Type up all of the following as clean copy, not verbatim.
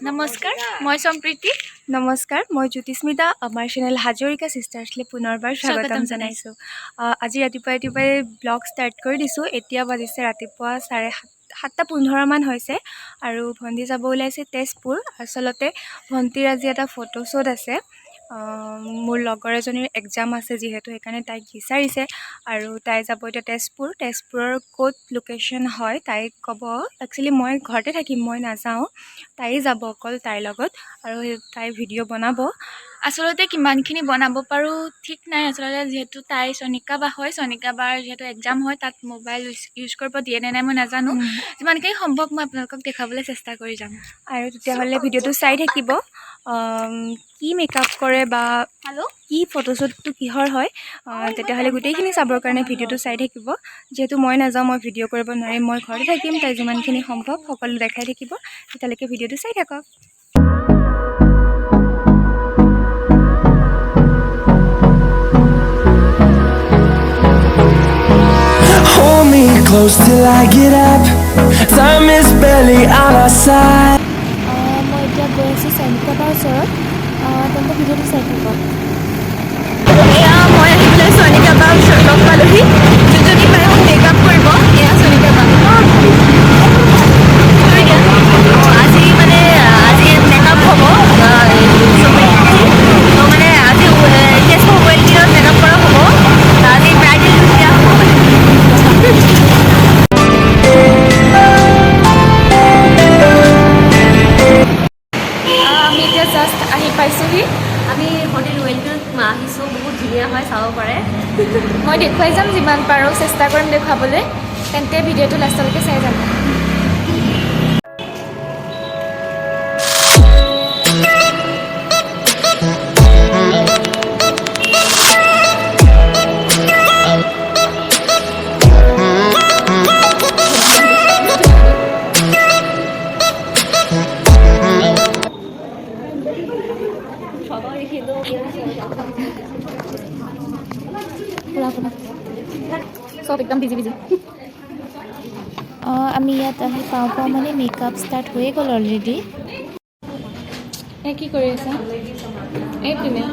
নমস্কাৰ, মই সম্প্ৰীতি। নমস্কাৰ, মই জ্যোতিস্মিতা। আমাৰ চেনেল হাজৰিকা চিষ্টাৰ্ছলৈ পুনৰবাৰ স্বাগতম জনাইছোঁ। আজি ৰাতিপুৱাই ব্লগ ষ্টাৰ্ট কৰি দিছোঁ। এতিয়া বাজিছে ৰাতিপুৱা 7:15 হৈছে আৰু ভণ্টি যাব ওলাইছে তেজপুৰ। আচলতে ভণ্টিৰ আজি এটা ফটোশ্বুট আছে। মোৰ লগৰ এজনীৰ এক্সাম আছে যিহেতু, সেইকাৰণে তাইক বিচাৰিছে আৰু তাই যাব এতিয়া তেজপুৰৰ ক'ত লোকেশ্যন হয় তাইক ক'ব। একচুৱেলি মই ঘৰতে থাকিম, মই নাযাওঁ, তাই যাব অকল তাইৰ লগত আৰু তাই ভিডিঅ' বনাব। আচলতে কিমানখিনি বনাব পাৰোঁ ঠিক নাই। আচলতে যিহেতু তাই চনিকা বা হয়, চনিকা বাৰ যিহেতু এক্সাম হয়, তাত মোবাইল ইউজ কৰিব দিয়ে নে নাই মই নাজানো। যিমানখিনি সম্ভৱ মই আপোনালোকক দেখাবলৈ চেষ্টা কৰি যাম। আৰু তেতিয়াহ'লে ভিডিঅ'টো চাই থাকিব। কি মেকআপ কৰে বা কি ফটোশ্বুটটো কিহৰ হয়, তেতিয়াহ'লে গোটেইখিনি চাবৰ কাৰণে ভিডিঅ'টো চাই থাকিব। যিহেতু মই নাযাওঁ, মই ভিডিঅ' কৰিব নোৱাৰিম, মই ঘৰতে থাকিম। তাই যিমানখিনি সম্ভৱ সকলো দেখাই থাকিব। তেতিয়ালৈকে ভিডিঅ'টো চাই থাকক। Hold me close till I get up. Time is barely on our side. মই এতিয়া গৈ আছোঁ চনিকা বাৰ ওচৰত। তেন্তে ভিডিঅ'টো চাই থাকিব। এয়া মই আহি পেলাই চনিকা বাৰ ওচৰত লগ পালোহি। যোনজনী মানে মোক মেকআপ কৰিব, এয়া চনিকা বা। আজি মেকআপ হ'ব। মানে আজি তেজপুৰ ৱেলটিনত মেকআপ কৰা হ'ব। আজি ব্ৰাইডেল দিয়া হ'ব। আমি এতিয়া জাষ্ট আহি পাইছোঁহি। আমি হোটেল ৱেলটিনত আহিছোঁ। বহুত ধুনীয়া হয়, চাব পাৰে। মই দেখুৱাই যাম যিমান পাৰোঁ, চেষ্টা কৰিম দেখুৱাবলৈ। তেন্তে ভিডিঅ'টো লাষ্টলৈকে চাই যাম। চব একদম বিজি। আমি ইয়াত আহি পাওঁ মানে মেকআপ ষ্টাৰ্ট হৈয়ে গ'ল অলৰেডি। এই কি কৰি আছা? এই পিনে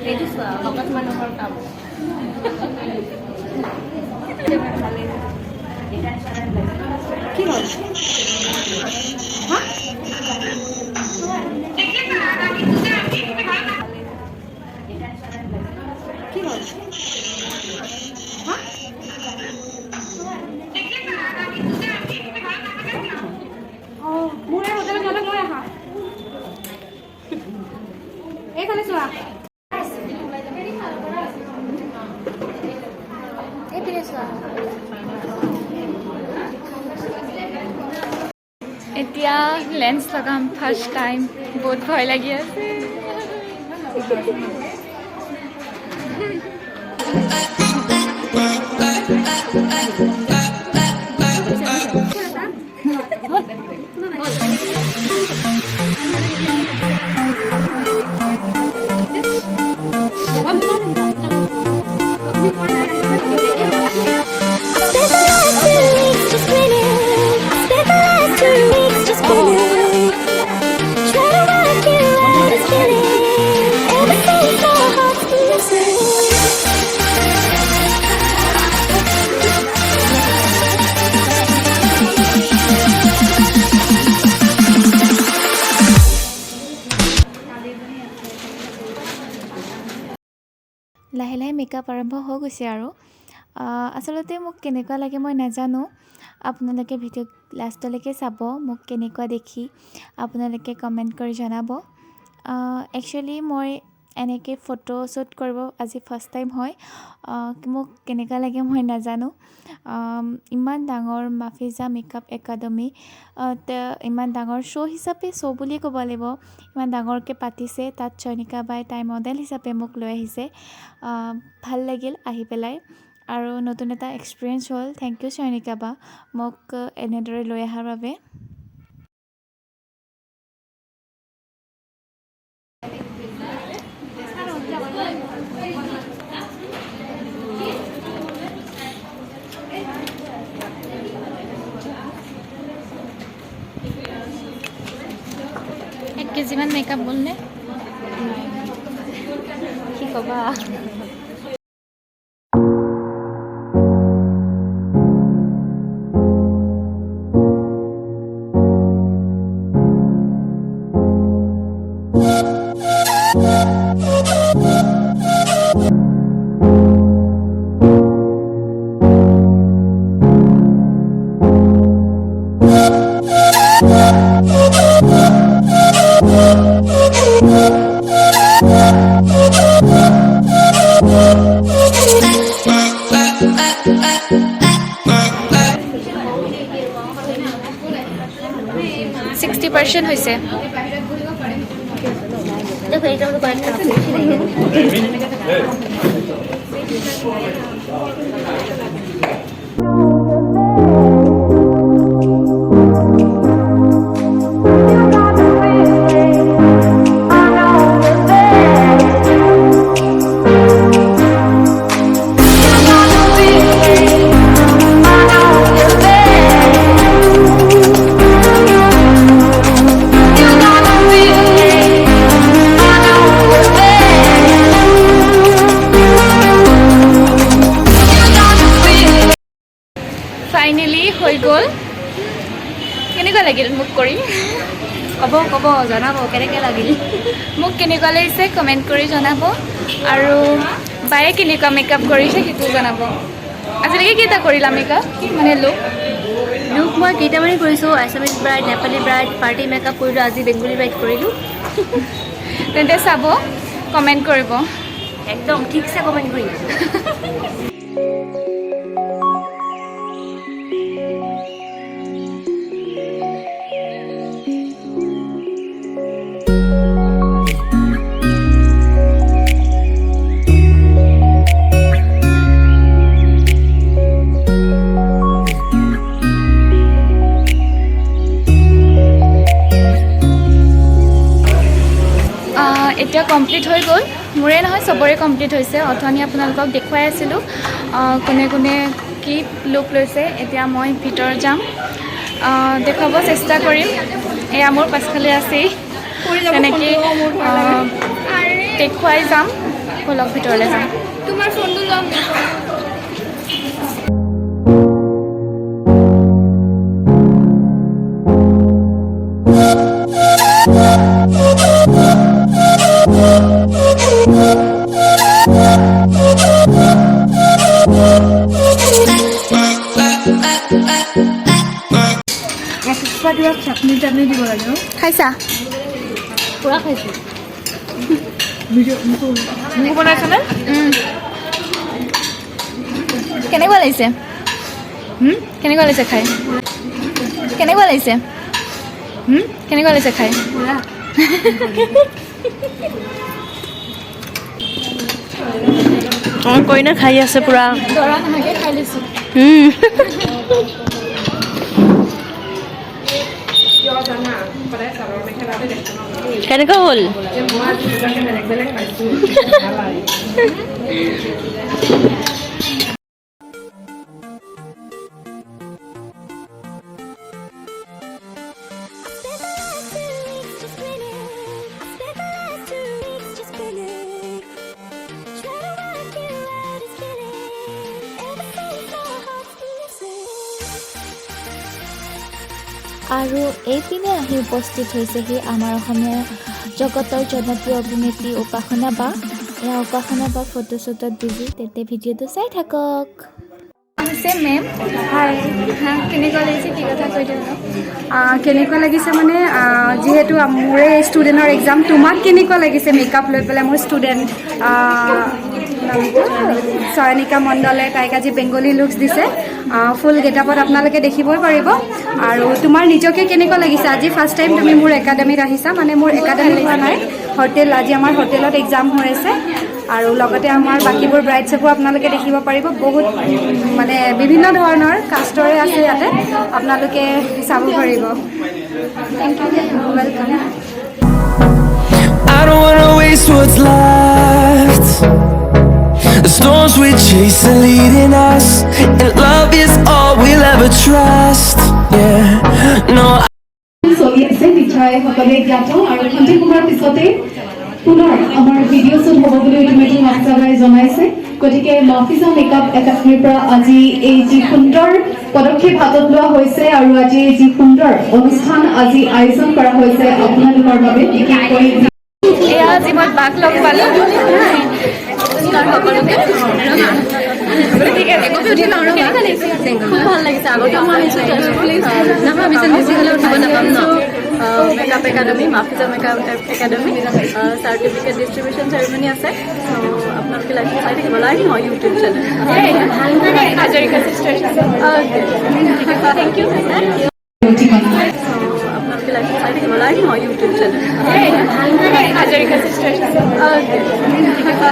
এইটো চোৱা, ভকত মানুহৰ কাম। কি হ'ল? কি হ'ল? মোৰ এই হোটেলত গ'লে লৈ আহা। এইফালে চোৱা। এইপিনে চোৱা। এতিয়া লেন্স লগাম ফাৰ্ষ্ট টাইম। বহুত ভয় লাগি আছে। লাহে লাহে মেকআপ আৰম্ভ হৈ গৈছে আৰু আচলতে মোক কেনেকুৱা লাগে মই নাজানো। আপোনালোকে ভিডিঅ' লাষ্টলৈকে চাব। মোক কেনেকুৱা দেখি আপোনালোকে কমেণ্ট কৰি জনাব। একচুৱেলি মই এনেকৈ ফটোশ্বুট কৰিব আজি ফাৰ্ষ্ট টাইম হয়। মোক কেনেকুৱা লাগে মই নাজানো। ইমান ডাঙৰ মাফিজা মেকআপ একাডেমি, ইমান ডাঙৰ শ্ব' হিচাপে শ্ব' বুলিয়ে ক'ব লাগিব। ইমান ডাঙৰকৈ পাতিছে, তাত চয়নিকা বাই তাই মডেল হিচাপে মোক লৈ আহিছে। ভাল লাগিল আহি পেলাই আৰু নতুন এটা এক্সপিৰিয়েঞ্চ হ'ল। থেংক ইউ চয়নিকা বা, মোক এনেদৰে লৈ অহাৰ বাবে। কেজিমান মেকআপ গ'লনে? কি ক'বা ছিক্সটি পাৰ্চেণ্ট হৈছে। দেখো এইটা আমাদেৰ কয়েকটা ফাইনেলি হৈ গ'ল। কেনেকুৱা লাগিল মোক কৰি? ক'ব জনাব কেনেকৈ লাগিল মোক কেনেকুৱা লাগিছে কমেণ্ট কৰি জনাব, আৰু বায়ে কেনেকুৱা মেকআপ কৰিছে সেইটো জনাব। আজিলৈকে কেইটা কৰিলা মেকআপ, মানে লুক? লুক মই কেইটামানেই কৰিছোঁ। Assamese bride, Nepali bride, party makeup কৰিলোঁ, আজি বেংগলী ব্ৰাইড কৰিলোঁ। তেন্তে চাব, কমেণ্ট কৰিব। একদম ঠিকছে কমেণ্ট কৰিম। এতিয়া কমপ্লিট হৈ গ'ল। মোৰে নহয়, চবৰে কমপ্লিট হৈছে। অথনি আপোনালোকক দেখুৱাই আছিলোঁ কোনে কোনে কি লুক লৈছে। এতিয়া মই ভিতৰত যাম, দেখুৱাব চেষ্টা কৰিম। এয়া মোৰ পাছফালে আছেই, তেনেকৈ দেখুৱাই যাম। ব'লক ভিতৰলৈ যাম। তোমাৰ ফোনটো ল'ম। চাটনি টাটনি দিব লাগে। খাইছা? পূৰা খাইছোঁ। মোক বনাইছানে? কেনেকুৱা লাগিছে? কেনেকুৱা লাগিছে খাই? কেনেকুৱা লাগিছে? কেনেকুৱা লাগিছে খাই? অঁ কইনা খাই আছে পূৰা। দৰা নোহোৱাকৈ খাই লৈছোঁ। কেনেকুৱা হ'ল? আৰু এইপিনে আহি উপস্থিত হৈছেহি আমাৰ অসমীয়া জগতৰ জনপ্ৰিয় অভিনেত্ৰী উপাসনা বা। এয়া উপাসনা বা ফটোশ্বুটত বিজি, তেন্তে ভিডিঅ'টো চাই থাকক। হৈছে মেম। হাই, কেনেকুৱা লাগিছে কি কথা কৈ দিওঁ? কেনেকুৱা লাগিছে মানে যিহেতু মোৰে ষ্টুডেণ্টৰ এক্সাম, তোমাক কেনেকুৱা লাগিছে মেকআপ লৈ পেলাই? মোৰ ষ্টুডেণ্ট চয়নিকা মণ্ডলে তাইক আজি বেংগলী লুকছ দিছে। ফুল গেটআপত আপোনালোকে দেখিবই পাৰিব। আৰু তোমাৰ নিজকে কেনেকুৱা লাগিছে? আজি ফাৰ্ষ্ট টাইম তুমি মোৰ একাডেমীত আহিছা। মানে মোৰ একাডেমী হোৱা নাই, হোটেল। আজি আমাৰ হোটেলত এক্সাম হৈ আছে। আৰু লগতে আমাৰ বাকীবোৰ ব্ৰাইডছকো আপোনালোকে দেখিব পাৰিব। বহুত মানে বিভিন্ন ধৰণৰ কাষ্টৰে আছে ইয়াতে, আপোনালোকে চাব পাৰিব। Thank you, welcome. I don't wanna waste what's left. The storms we chase are leading us, and love is all we'll ever trust. Yeah, no. চলি আছে মিঠাৰ পৰাই সকলোৱে জ্ঞাত আৰু খন্তেক সময়ৰ পিছতে পুনৰ আমাৰ ভিডিঅ' শ্বুট হ'ব বুলি ইতিমধ্যে মাফিজাবাই জনাইছে গতিকে মাফিজা মেকআপ একাডেমীৰ পৰা আজি এই যি সুন্দৰ পদক্ষেপ হাতত লোৱা হৈছে আৰু আজি এই যি সুন্দৰ অনুষ্ঠান আজি আয়োজন কৰা হৈছে আপোনালোকৰ বাবে বিশেষকৈ এয়া আজি মই বাক লগ পালোঁ খুব ভাল লাগিছে আগতে মই নাভাবিছোঁ মিউজিক হ'লে উঠিব নাপাম ন makeup academy Mafiza makeup academy certificate distribution ceremony আছে আপোনালোকে লাইভ চাই থাকিব লাইভ মই YouTube channel Hazarika sisters thank you আপোনালোকে লাইভ চাই থাকিব লাইভ মই YouTube channel Hazarika sisters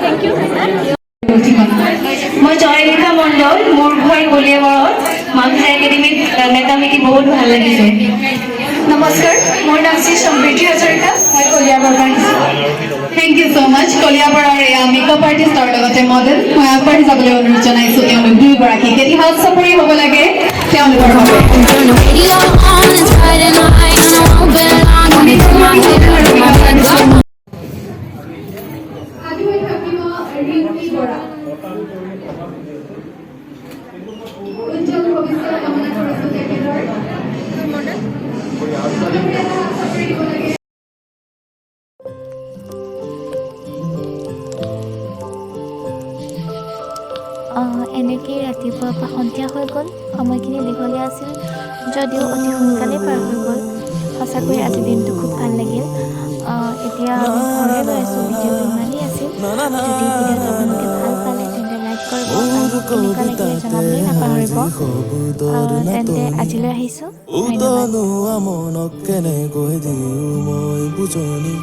thank you মই জয়ৰেখা মণ্ডল মোৰ ঘৰ কলিয়াবৰত মাফিজা একাডেমীত মেকআপ শিকি বহুত ভাল লাগিছে নমস্কাৰ মোৰ নাম শ্ৰী সমৃদ্ধি হাজৰিকা মই কলিয়াবৰৰ পৰা আহিছোঁ থেংক ইউ ছ' মাছ কলিয়াবৰৰ এয়া মেকআপ আৰ্টিষ্টৰ লগতে মডেল মই আগবাঢ়ি যাবলৈ অনুৰোধ জনাইছোঁ তেওঁলোক দুয়োগৰাকীক এটি হাত চাপৰি হ'ব লাগে তেওঁলোকৰ বাবে Turn the radio on, it's Friday night, and I won't be long. Gonna do my hair, my head up. আজি হৈ থাকিব ৰিম্পী বৰা উজ্জ্বল ভৱিষ্যত কামনা কৰিছোঁ তেখেতৰ এনেকেই ৰাতিপুৱাৰ পৰা সন্ধিয়া হৈ গ'ল সময়খিনি দীঘলীয়া আছিল যদিও অতি সোনকালেই পাৰ হৈ গ'ল সঁচাকৈ আজি দিনটো খুব ভাল লাগিল এতিয়া আমি ঘৰলৈ গৈ আছোঁ ভিডিঅ'টো ইমানেই আছিল যদি ভিডিঅ'টো আপোনালোকে ভাল পালে তেন্তে লাইক কৰিব আৰু কেনেকুৱা লাগিলে জনাবলৈ নাপাহৰিব তেন্তে আজিলৈ আহিছোঁ ধন্যবাদ মনক কেনেকৈ দিওঁ মই বুজনি